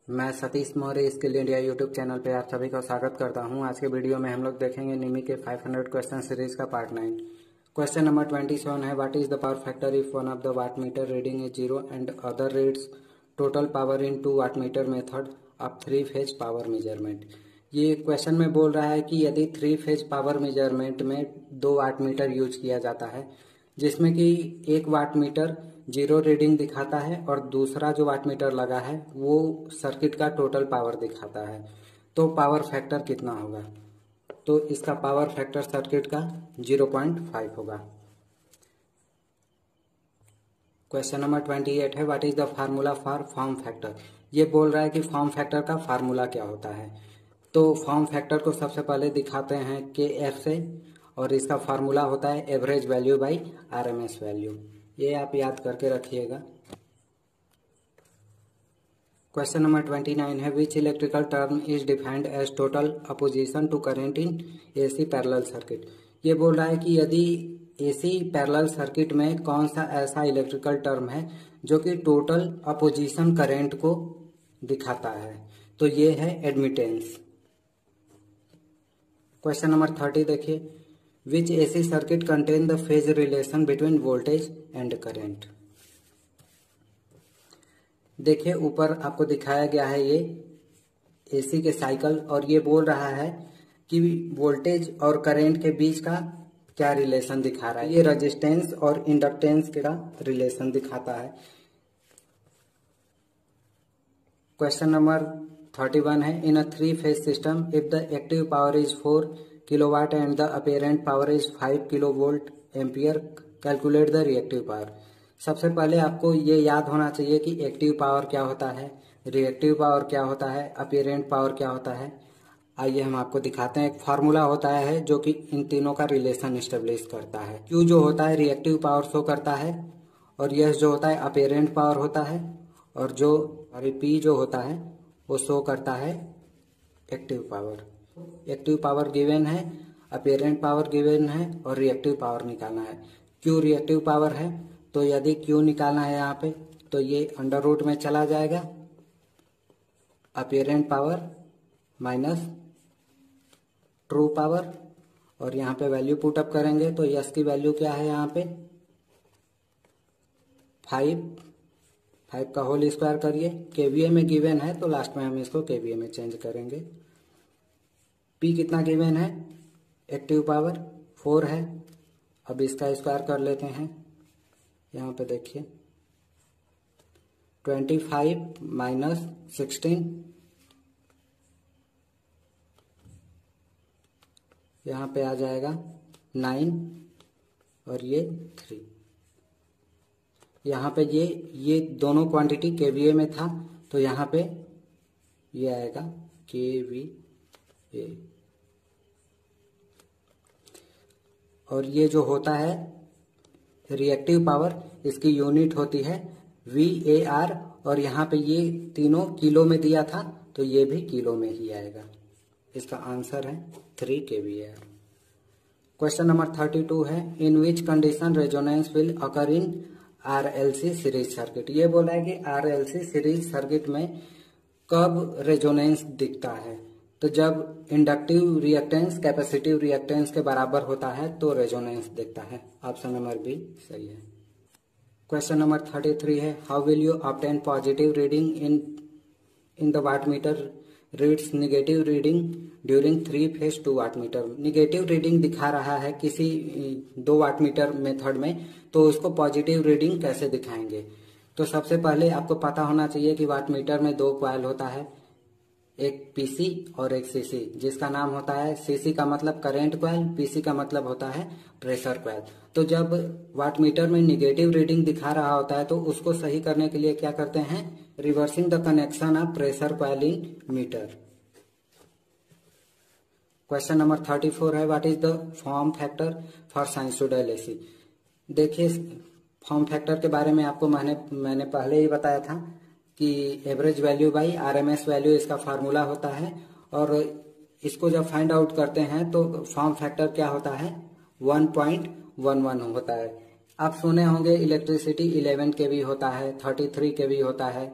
मैं Satish Maurya skill India YouTube channel पे आप सभी का स्वागत करता हूं। आज के वीडियो में हम लोग देखेंगे निमी के 500 क्वेश्चन सीरीज का पार्ट 9। क्वेश्चन नंबर 27 है, what is the power factor if one of the watt meter reading is 0 and other reads total power in 2 watt meter method of 3 phase power measurement. ये question में बोल रहा है कि यदि 3 phase power measurement में 2 watt metre use किया जाता है, जिसमें कि एक वाट मीटर 0 रीडिंग दिखाता है और दूसरा जो वाट मीटर लगा है वो सर्किट का टोटल पावर दिखाता है, तो पावर फैक्टर कितना होगा? तो इसका पावर फैक्टर सर्किट का 0.5 होगा। क्वेश्चन नंबर 28 है, what is the formula for form factor. ये बोल रहा है कि फॉर्म फैक्टर का फार्मूला क्या होता है। तो फॉर्म फैक्टर को सबसे पहले दिखाते हैं KF से, और इसका फार्मूला होता है average value by RMS value. ये आप याद करके रखिएगा। क्वेश्चन नंबर 29 है, which electrical term is defined as total opposition to current in AC parallel circuit. ये बोल रहा है कि यदि AC पैरेलल सर्किट में कौन सा ऐसा इलेक्ट्रिकल टर्म है जो कि टोटल अपोजिशन करंट को दिखाता है, तो ये है एडमिटेंस। क्वेश्चन नंबर 30 देखिए, विच AC circuit contain the phase relation between voltage and current. देखिए ऊपर आपको दिखाया गया है ये AC के साइकिल, और ये बोल रहा है कि वोल्टेज और करंट के बीच का क्या रिलेशन दिखा रहा है। ये रेजिस्टेंस और इंडक्टेंस का रिलेशन दिखाता है। क्वेश्चन नंबर 31 है, इन अ 3 phase system if the active power is 4 kilowatt and the apparent power is 5 kilovolt ampere, calculate the reactive power. सबसे पहले आपको ये याद होना चाहिए कि एक्टिव पावर क्या होता है, रिएक्टिव पावर क्या होता है, अपेरेंट पावर क्या होता है। आइए हम आपको दिखाते हैं। एक फार्मूला होता है जो कि इन तीनों का रिलेशन एस्टेब्लिश करता है। Q जो होता है रिएक्टिव पावर शो करता है, और यह जो होता है अपेरेंट पावर होता है, और जो P जो होता है वो शो करता है active power. Active power given है, अपेरेंट पावर गिवन है, और रिएक्टिव पावर निकालना है। Q रिएक्टिव पावर है, तो यदि Q निकालना है यहाँ पे तो ये अंडर रूट में चला जाएगा, apparent power minus true power, और यहाँ पे वैल्यू पुट अप करेंगे तो यस की वैल्यू क्या है यहाँ पे 5 का होल स्क्वायर करिए। KVA में गिवन है तो लास्ट में हम इसको KVA में चेंज करेंगे। P कितना गिवन है, एक्टिव पावर 4 है। अब इसका स्क्वायर कर लेते हैं। यहाँ पे देखिए 25 माइनस 16, यहाँ पे आ जाएगा 9 और ये 3। यहाँ पे ये दोनों क्वांटिटी KVA में था, तो यहाँ पे ये आएगा KVA। और ये जो होता है रिएक्टिव पावर, इसकी यूनिट होती है VAR, और यहाँ पे ये तीनों किलो में दिया था तो ये भी किलो में ही आएगा। इसका आंसर है 3 kVAR। क्वेश्चन नंबर 32 है, in which condition resonance will occur in RLC series circuit. ये बोला है कि RLC सीरीज सर्किट में कब रेजोनेंस दिखता है, तो जब इंडक्टिव रिएक्टेंस कैपेसिटिव रिएक्टेंस के बराबर होता है तो रेजोनेंस दिखता है। ऑप्शन नंबर बी सही है। क्वेश्चन नंबर 33 है, how will you obtain positive reading in the watt meter reads negative reading during 3 phase 2 watt meter. Negative reading दिखा रहा है किसी 2 वाट मीटर मेथड में, तो उसको पॉजिटिव रीडिंग कैसे दिखाएंगे। तो सबसे पहले आपको पता होना चाहिए कि वाट मीटर में 2 कॉइल होता है, एक PC और एक CC, जिसका नाम होता है CC का मतलब करंट कॉइल, PC का मतलब होता है प्रेशर कॉइल। तो जब वाट मीटर में निगेटिव रीडिंग दिखा रहा होता है तो उसको सही करने के लिए क्या करते हैं, reversing the connection of pressure coil in meter. Question number 34 है, what is the form factor for sinusoidal AC। देखिए फॉर्म फैक्टर के बारे में आपको मैंने पहले ही बताया था कि average value by RMS value इसका फार्मूला होता है, और इसको जब फाइंड आउट करते हैं तो फॉर्म फैक्टर क्या होता है 1.11 होता है। आप सुने होंगे इलेक्ट्रिसिटी 11 kV होता है, 33 kV होता है,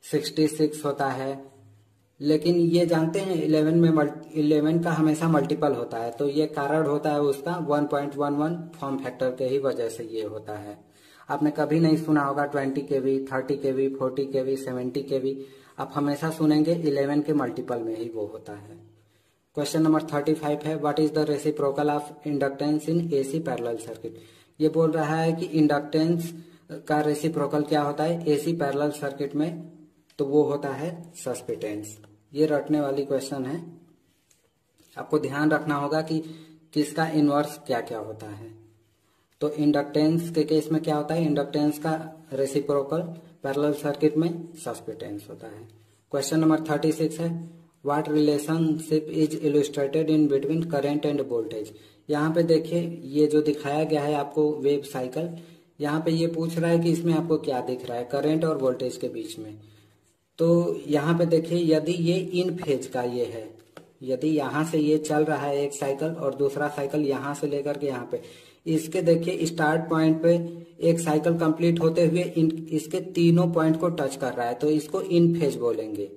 66 होता है, लेकिन ये जानते हैं 11 का हमेशा मल्टीपल होता है, तो ये कारण होता है उसका 1.11 फॉर्म फैक्टर के ही वजह से ये होता है। आपने कभी नहीं सुना होगा 20 kV, 30 kV, 40 kV, 70 kV, आप हमेशा सुनेंगे 11 के मल्टीपल में ही वो होता है। क्वेश्चन नंबर 35 है, what is the reciprocal of inductance in AC parallel circuit. ये बोल रहा है कि इंडक्टेंस का रेसिप्रोकल क्या होता है एसी पैरेलल सर्किट में, तो वो होता है सस्पिटेंस। ये रटने वाली क्वेश्चन है, आपको ध्यान रखना होगा कि किसका इनवर्स क्या क्या होता है। तो इंडक्टेंस के केस में क्या होता है, इंडक्टेंस का रेसिप्रोकल पैरेलल सर्किट में सस्पिटेंस होता है। क्वेश्चन नंबर 36 है, what relationship is illustrated in between current end voltage. यहाँ पे देखिए ये जो दिखाया गया है आपको वेव साइकिल, यहाँ पे ये पूछ रहा है कि इसमें आपको क्या दिख रहा है करंट और वोल्टेज के बीच में। तो यहाँ पे देखिए यदि ये इन फेज का ये है, यदि यहाँ से ये चल रहा है एक साइकिल और दूसरा साइकिल यहाँ से लेकर के यहाँ पे, इसके देखिए स्टार्ट पॉइंट पे एक साइकिल कंप्लीट होते हुए इसके तीनों पॉइंट को टच कर रहा है, तो इसको इन फेज बोलेंगे।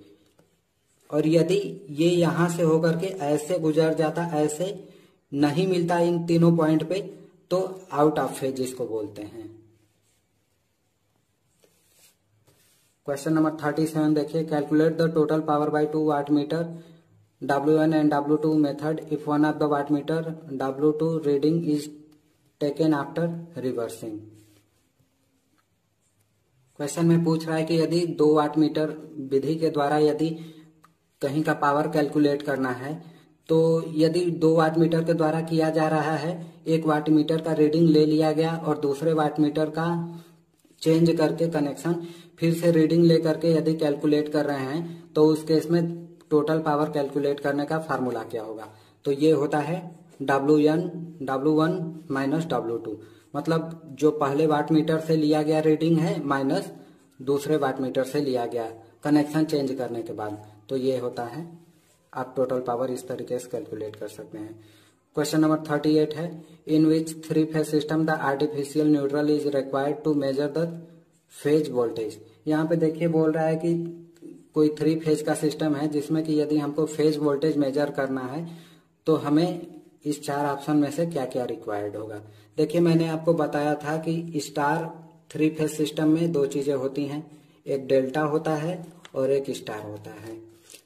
और यदि ये यहाँ से होकर के ऐसे गुजर जाता, ऐसे नहीं मिलता इन तीनों पॉइंट पे, तो आउट ऑफ फेज इसको बोलते हैं। क्वेश्चन नंबर 37 देखिए, calculate the total power by 2 watt meter W1 and W2 method if one of the watt meter W2 reading is taken after reversing. Question में पूछ रहा है कि यदि 2 वाट मीटर विधि के द्वारा यदि कहीं का पावर कैलकुलेट करना है, तो यदि 2 वाट मीटर के द्वारा किया जा रहा है, 1 वाट मीटर का रीडिंग ले लिया गया और दूसरे वाट मीटर का चेंज करके कनेक्शन फिर से रीडिंग लेकर के यदि कैलकुलेट कर रहे हैं, तो उस केस में टोटल पावर कैलकुलेट करने का फार्मूला क्या होगा। तो ये होता है W1 माइनस W2, मतलब जो पहले वाट मीटर से लिया गया रीडिंग है माइनस दूसरे वाट मीटर से लिया गया कनेक्शन चेंज करने के बाद, तो ये होता है। आप टोटल पावर इस तरीके से कैलकुलेट कर सकते हैं। क्वेश्चन नंबर 38 है, in which 3 phase system the artificial neutral is required to measure the phase voltage. यहाँ पे देखिए बोल रहा है कि कोई 3 फेज का सिस्टम है जिसमें कि यदि हमको फेज वोल्टेज मेजर करना है, तो हमें इस 4 ऑप्शन में से क्या क्या रिक्वायर्ड होगा। देखिए मैंने आपको बताया था कि स्टार 3 फेज सिस्टम में 2 चीजें होती हैं, एक डेल्टा होता है और एक स्टार होता है।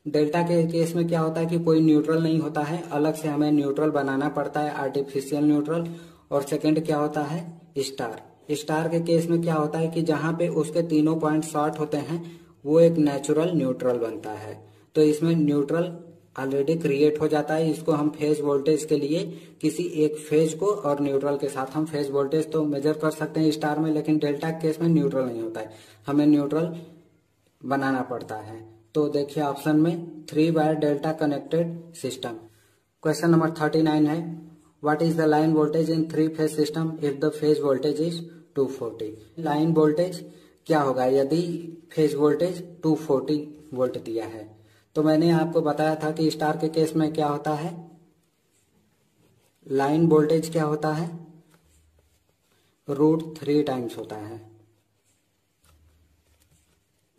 डेल्टा के केस में क्या होता है कि कोई न्यूट्रल नहीं होता है, अलग से हमें न्यूट्रल बनाना पड़ता है, आर्टिफिशियल न्यूट्रल। और सेकंड क्या होता है, स्टार। स्टार के केस में क्या होता है कि जहां पे उसके तीनों पॉइंट शॉर्ट होते हैं, वो एक नेचुरल न्यूट्रल बनता है। तो इसमें न्यूट्रल ऑलरेडी क्रिएट हो जाता है। इसको हम फेज वोल्टेज के लिए किसी एक फेज को और न्यूट्रल के साथ हम फेज वोल्टेज तो मेजर कर सकते हैं स्टार में, लेकिन डेल्टा केस में न्यूट्रल नहीं होता है, हमें न्यूट्रल बनाना पड़ता है। तो देखिए ऑप्शन में 3 wire delta connected system. Question number 39 है, what is the line voltage in 3 phase system if the phase voltage is 240। Line voltage क्या होगा यदि फेज वोल्टेज 240 वोल्ट दिया है। तो मैंने आपको बताया था कि स्टार के केस में क्या होता है, लाइन वोल्टेज क्या होता है, √3 टाइम्स होता है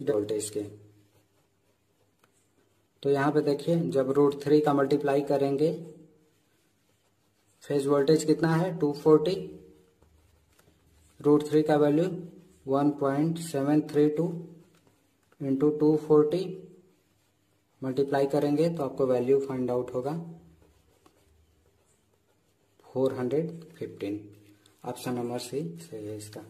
वोल्टेज के। तो यहां पे देखिए जब √3 का मल्टीप्लाई करेंगे, फेज वोल्टेज कितना है 240, √3 का वैल्यू 1.732 इंटू 240 मल्टीप्लाई करेंगे तो आपको वैल्यू फाइंड आउट होगा 415। ऑप्शन नंबर सी सही है इसका।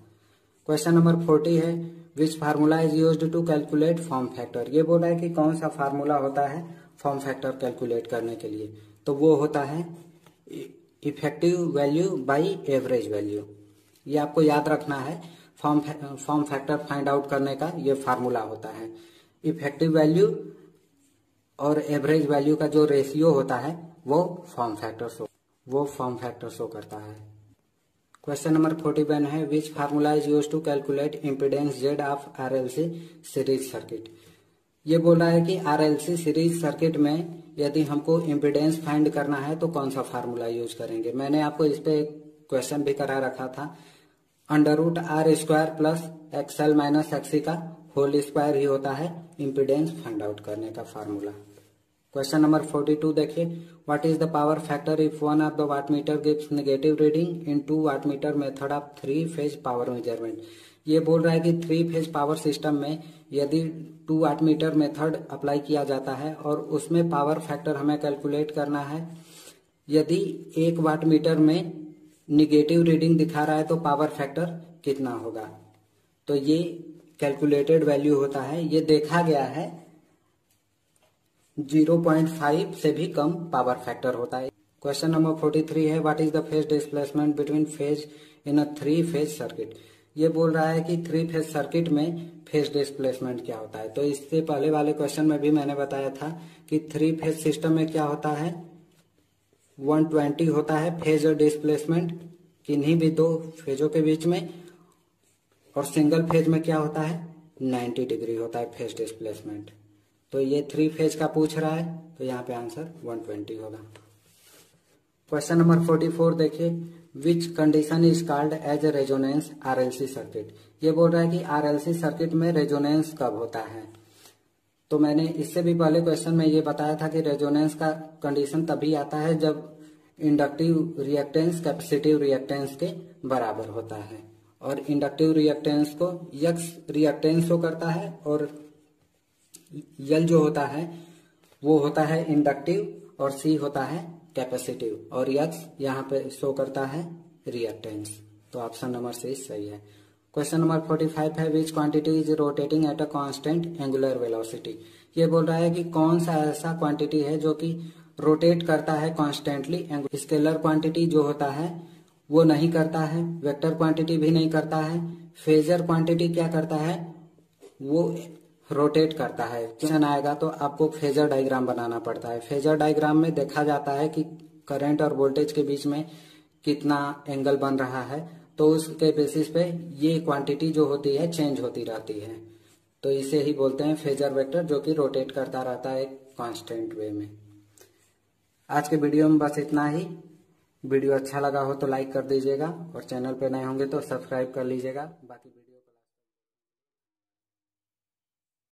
क्वेश्चन नंबर 40 है, which formula is used to calculate form factor. ये बोला है कि कौन सा फार्मूला होता है फॉर्म फैक्टर कैलकुलेट करने के लिए। तो वो होता है effective value by average value. ये आपको याद रखना है, फॉर्म फैक्टर फाइंड आउट करने का ये फार्मूला होता है। इफेक्टिव वैल्यू और एवरेज वैल्यू का जो रेशियो होता है वो फॉर्म फैक्टर शो करता है। क्वेश्चन नंबर 41 है, which formula is used to calculate impedance Z of RLC series circuit. ये बोल रहा है कि RLC सीरीज सर्किट में यदि हमको इम्पीडेंस फाइंड करना है तो कौन सा फार्मूला यूज करेंगे। मैंने आपको इस पे क्वेश्चन भी करा रखा था, √R² plus XL minus XC का होल स्क्वायर ही होता है इम्पीडेंस फाइंड आउट करने का फार्मूला। क्वेश्चन नंबर 42 देखिए, what is the power factor if one of the wattmeter gives negative reading in 2 wattmeter method of 3 phase power measurement. ये बोल रहा है कि 3 फेज पावर सिस्टम में यदि 2 वाटमीटर मेथड अप्लाई किया जाता है और उसमें पावर फैक्टर हमें कैलकुलेट करना है। यदि 1 वाटमीटर में निगेटिव रीडिंग दिखा रहा है तो पावर फैक्टर कितना होगा। तो ये कैलकुलेटेड वैल्यू होता है, ये देखा गया है 0.5 से भी कम पावर फैक्टर होता है। क्वेश्चन नंबर 43 है, what is the phase displacement between phase in a 3 phase circuit. ये बोल रहा है कि 3 फेज सर्किट में फेज डिस्प्लेसमेंट क्या होता है। तो इससे पहले वाले क्वेश्चन में भी मैंने बताया था कि 3 फेज सिस्टम में क्या होता है 120 होता है फेज डिस्प्लेसमेंट किन्हीं भी 2 फेजों के बीच में, और सिंगल फेज में क्या होता है 90 डिग्री होता है फेज डिस्प्लेसमेंट। तो ये 3 फेज का पूछ रहा है तो यहाँ पे आंसर 120 होगा। क्वेश्चन नंबर 44 देखिए, which condition is called as a resonance RLC circuit. ये बोल रहा है कि आरएलसी सर्किट में रेजोनेंस कब होता है। तो मैंने इससे भी पहले क्वेश्चन में ये बताया था कि रेजोनेंस का कंडीशन तभी आता है जब इंडक्टिव रिएक्टेंस कैपेसिटिव रिएक्टेंस के बराबर होता है, और इंडक्टिव रिएक्टेंस को यक्स रिएक्टेंस शो करता है और यल जो होता है वो होता है इंडक्टिव और सी होता है कैपेसिटिव, और यक्स यहाँ पे शो करता है रिएक्टेंस। तो ऑप्शन नंबर सी सही है। क्वेश्चन नंबर 45 है, विच quantity is rotating at a constant angular velocity. ये बोल रहा है कि कौन सा ऐसा क्वांटिटी है जो कि रोटेट करता है कॉन्स्टेंटली। स्केलर क्वांटिटी जो होता है वो नहीं करता है, वेक्टर क्वांटिटी भी नहीं करता है, फेजर क्वांटिटी क्या करता है वो रोटेट करता है। क्वेश्चन आएगा तो आपको फेजर डायग्राम बनाना पड़ता है। फेजर डायग्राम में देखा जाता है कि करंट और वोल्टेज के बीच में कितना एंगल बन रहा है, तो उसके बेसिस पे ये क्वांटिटी जो होती है चेंज होती रहती है। तो इसे ही बोलते हैं फेजर वेक्टर, जो कि रोटेट करता रहता है कांस्टेंट वे में। आज के वीडियो में बस इतना ही। वीडियो अच्छा लगा हो तो लाइक कर दीजिएगा, और चैनल पे नए होंगे तो सब्सक्राइब कर लीजिएगा। बाकी